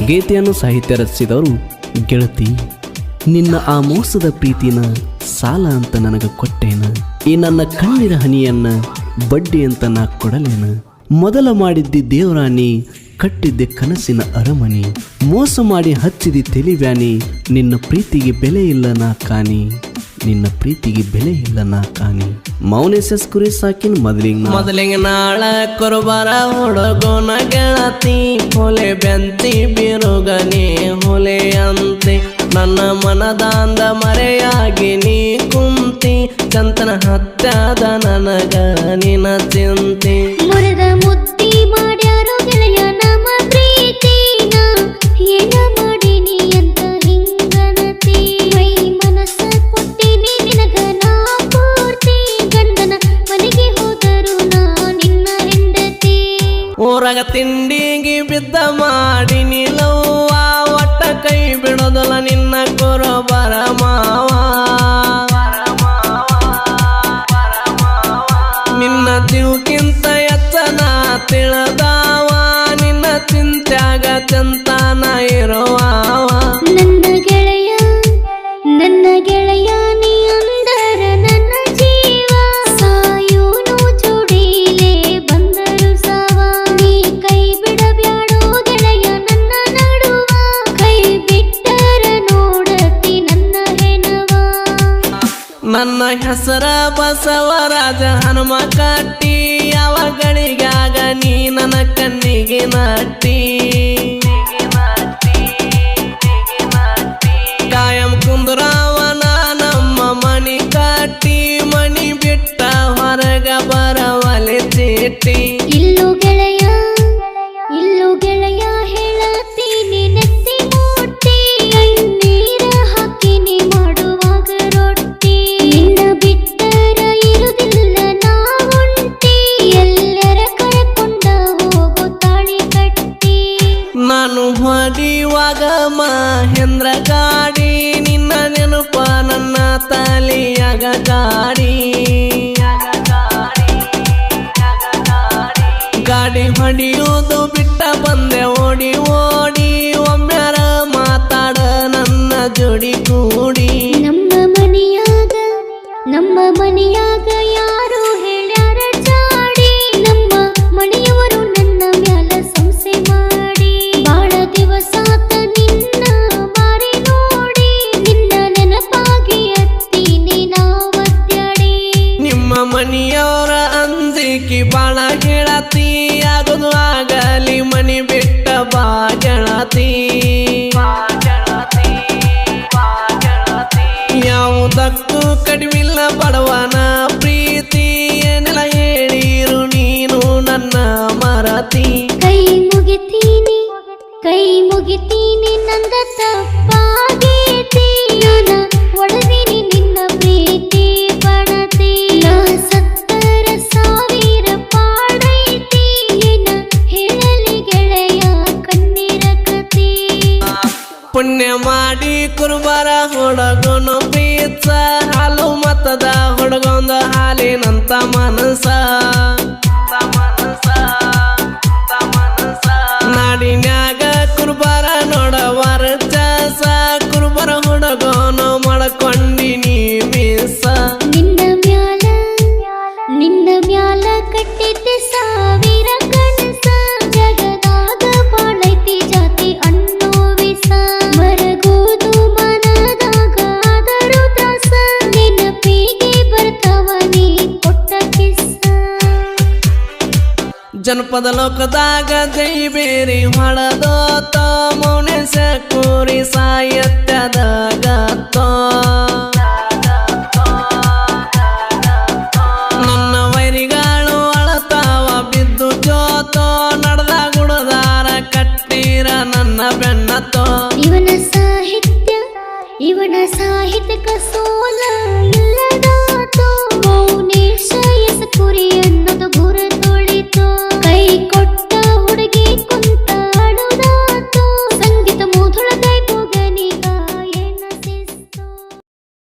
ಗೀತೆಯನ್ನು ಸಾಹಿತ್ಯ ರಚಿಸಿದವರು ಗೆಳತಿ. ನಿನ್ನ ಆ ಮೋಸದ ಪ್ರೀತಿನ ಸಾಲ ಅಂತ ನನಗೆ ಕೊಟ್ಟೇನ, ಈ ನನ್ನ ಕಣ್ಣಿನ ಹನಿಯನ್ನ ಬಡ್ಡಿ ಅಂತ ನಾ ಕೊಡಲೇನ. ಮೊದಲ ಮಾಡಿದ್ದಿ ದೇವರಾಣಿ, ಕಟ್ಟಿದ್ದೆ ಕನಸಿನ ಅರಮನಿ, ಮೋಸ ಮಾಡಿ ಹಚ್ಚಿದಿ ತೆಲಿವ್ಯಾನಿ, ನಿನ್ನ ಪ್ರೀತಿಗೆ ಬೆಲೆ ಇಲ್ಲ ನಾ ಕಾಣಿ, ನಿನ್ನ ಪ್ರೀತಿಗೆ ಬೆಲೆ ಇಲ್ಲ ನಾ ಕಾಣಿ. ಮೌನೇಶಸ್ ಕುರಿ ಸಾಕಿನ ಮೊದಲಿಗೆ ನಾಳ ಕುರುಬರ ಹುಡುಗೋನ ಗೆಳತಿ, ಹೊಲೆ ಬೆಂತಿ ಬಿರುಗನೆ ಹೊಲೆ ಅಂತೆ, ನನ್ನ ಮನದಾಂದ ಮರೆಯಾಗಿ ನೀ ಕುಂತಿ, ಚಂತನ ಹತ್ಯಾದ ನನಗ ನಿನ ಚಿಂತೆ. ಮುರಿದ ಮುತ್ತಿ ಮಾಡ್ಯಾರೋ ಗೆಳೆಯ ನಮ್ಮ ಪ್ರೀತಿನ, ಏನ ಮಾಡಿನಿ ಅಂತ ಹಿಂಗನತಿ, ಮೈ ಮನಸ್ಸ ಕೊಟ್ಟಿನಿ ನಿನಗ ನಾ ಪೂರ್ತಿ, ಗಂಡನ ಮನೆಗೆ ಹೋದರು ನಾ ನಿನ್ನ ಹೆಂಡತಿ. ಊರಾಗ ತಿಂಡಿಗೆ ಬಿದ್ದ ಮಾಡಿನಿ ಲವ್ವ, ಒಟ್ಟ ಕೈ ಬಿಡೋದಲ್ಲ ನಿನ್ನ ಕುರುಬರ ಮಾವ. ನಿನ್ನ ಜೀವಕ್ಕಿಂತ ಎತ್ತನ ತಿಳಿದಾವ, ನಿನ್ನ ಚಿಂತ್ಯಾಗ ಚಂತಾನ ಇರುವಾವ. ನನ್ನ ಗೆಳೆಯ ನೀ ಅಂದರ ನನ್ನ ಜೀವ, ಸಾಯೋನು ಜೋಡಿಲೇ ಬಂದರು ಸಾವ, ನೀ ಕೈ ಬಿಡಬ್ಯಾಡೋ ಗೆಳೆಯ ನನ್ನ ನಡುವ, ಕೈ ಬಿಟ್ಟರ ನೋಡತಿ ನನ್ನ ಹೆಣವ. ನನ್ನ ಹೆಸರ ಬಸವರಾಜ ಹನುಮ ಕಟ್ಟಿ, ಯಾವ ಗಳಿಗಾಗ ನೀ ನನ್ನ ಕಣ್ಣಿಗೆ ನಟ್ಟಿ, ಕಾಯಂ ಕುಂದ್ರಾವನ ನಮ್ಮ ಮನಿ ಕಟ್ಟಿ, ಮನಿ ಬಿಟ್ಟ ಹೊರಗ ಬರವಲೆ ಚೀಟಿ. ಇಲ್ಲು ಗೆಳೆಯ ಹೇಳತೀನಿ ನೆತ್ತಿ ಮುಟ್ಟಿ, ಕಣ್ಣೀರ ಹಾಕಿನಿ ಮಾಡುವಾಗ ರೊಟ್ಟಿ, ನಿನ್ನ ಬಿಟ್ಟರ ಇರುವುದಿಲ್ಲ ನಾ ಒಂಟಿ, ಎಲ್ಲರ ಕರ್ಕೊಂಡ ಹೋಗೋ ತಾಳಿ ಕಟ್ಟಿ. ನಾನು ಹೊಡಿವಾಗ ಮಹೇಂದ್ರ ಗಾಡಿ, ನಿನ್ನ ನೆನಪ ನನ್ನ ತಲೆಯಾಗ ಗಾಡಿ, ಗಾಡಿ ಹೊಡಿಯೋದು ಬಿಟ್ಟ ಬಂದೆ ಓಡಿ ಓಡಿ, ಒಮ್ಮ್ಯಾರ ಮಾತಾಡ ನನ್ನ ಜೋಡಿ ಕೂಡಿ. ನಮ್ಮ ಮನೆಯಾಗ ಯಾರು ಹೇಳ್ಯಾರ ಚಾಡಿ, ನಮ್ಮ ಮನೆಯವರು ನನ್ನ ಮ್ಯಾಲ ಸಂಸೆ ಮಾಡಿ, ಬಾಳ ದಿವಸಾತ ನಿನ್ನ ಮಾರಿ ನೋಡಿ, ನಿನ್ನ ನೆನಪಾಗಿ ಅತ್ತೀನಿ ನಾವತ್ಯಾಡಿ. ನಿಮ್ಮ ಮನೆಯವರ ಅಂಜಿಕೆ ಬಾಳ ಗೆಳತಿ, ಆಗೋದು ಆಗಲಿ ಮನಿ ಬಿಟ್ಟ ಬಾ ಗೆಳತಿ. ಯಾವುದಕ್ಕೂ ಕಡಿಮಿಲ್ಲ ಬಡವನ ಪ್ರೀತಿ, ಏನೆಲ್ಲ ಹೇಳಿರು ನೀನು ನನ್ನ ಮರತಿ. ಕೈ ಮುಗಿತೀನಿ ನಂದ ತಪ್ಪಾಗೇತಿ, ನಾನ ಒಡದೀನಿ ನಿನ್ನ ಪ್ರೀತಿ ಪಡತಿ, ನಾ ಸತ್ತರ ಸಾವಿರ ಪಾಡೈತಿ, ಏನ ಹೇಳಲಿ ಗೆಳೆಯ ಕಣ್ಣೀರ ಕತಿ. ಪುಣ್ಯ ಮಾಡಿ ಕುರುಬರ ಹುಡುಗನು ಪ್ರೀತ್ಸ, ಹಾಲು ಮತದ ಹುಡುಗೊಂದ ಹಾಲಿನಂತ ಮನಸ, ನಾಡಿನ್ಯಾಗ ಕುರುಬರ ನೋಡವರ ಚಾಸ, ಕುರುಬರ ಹುಡುಗನು ಮಾಡ್ಕೊಂಡಿನಿ ಮೀಸ. ನಿನ್ನ ಮ್ಯಾಲ ಕಟ್ಟಿದ್ದೆ ಸಾವಿರ ಕನಸ, ಜಗದಾಗ ಬಾಳೈತಿ ಜಾತಿ ಅನ್ನೋ ವಿಸ, ಮರಗೋದು ಮನದಾಗ ಆದರೂ ತ್ರಾಸ, ನೆನಪಿಗೆ ಬರ್ತಾವ ನೀ ಕೊಟ್ಟ ಕಿಸ್ಸ. ಜನಪದ ಲೋಕದಾಗ ಜೈ ಬೇರಿ ಹೊಡೆದೋತ, ಮೌನೇಶ ಕೂರಿ ಸಾಹಿತ್ಯದಾಗ ನನ್ನ ವೈರಿಗಳು ಅಳತಾವ ಬಿದ್ದು ಜೋತೋ, ನಡೆದ ಗುಡದಾರ ಕಟ್ಟೀರ ನನ್ನ ಬೆನ್ನತ್ತೋ. ಇವನ ಸಾಹಿತ್ಯಕ ಸೋಲ